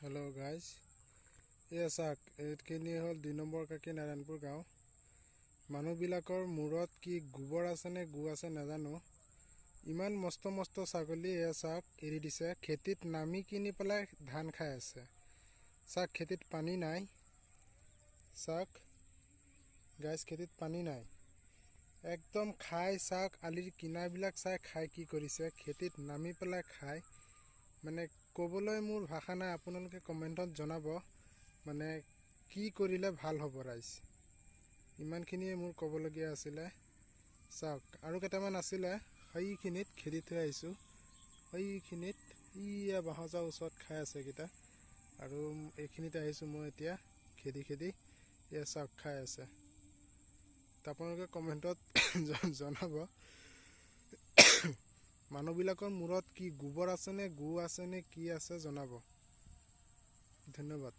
Hello guys, ये চাওক এইখিনি হ'ল 2 নম্বৰ কাকি নাৰায়ণপুৰ গাঁও। মানুহবিলাকৰ মূৰত কি গোবৰ আছে নে গু আছে নাজানো। ইমান মস্ত মস্ত ছাগলী চাওক এৰি দিছে, খেতিত নামি কিনি পেলাই ধান খাই আছে। চাওক খেতিত পানী নাই, চাওক গাইস খেতিত পানী নাই, একদম খাই চাওক আলিৰ কিনাৰবিলাক চাই খাই কি কৰিছে, খেতিত নামি পেলাই খাই। মানে ক'বলৈ মোৰ ভাষা নাই, আপোনালোকে কমেণ্টত জনাব মানে কি কৰিলে ভাল হ'ব ৰাইজ। ইমানখিনিয়ে মোৰ ক'বলগীয়া আছিলে। চাওক আৰু কেইটামান আছিলে সেইখিনিত খেদি থৈ আহিছোঁ, সেইখিনিত ইয়া বাঁহজোৱাৰ ওচৰত খাই আছে কেইটা, আৰু এইখিনিত আহিছোঁ মই এতিয়া খেদি খেদি, এয়া চাওক খাই আছে। আপোনালোকে কমেণ্টত জনাব মানুহবিলাকৰ মূৰত কি গোবৰ আছে নে গু আছে নে কি আছে জনাব। ধন্যবাদ।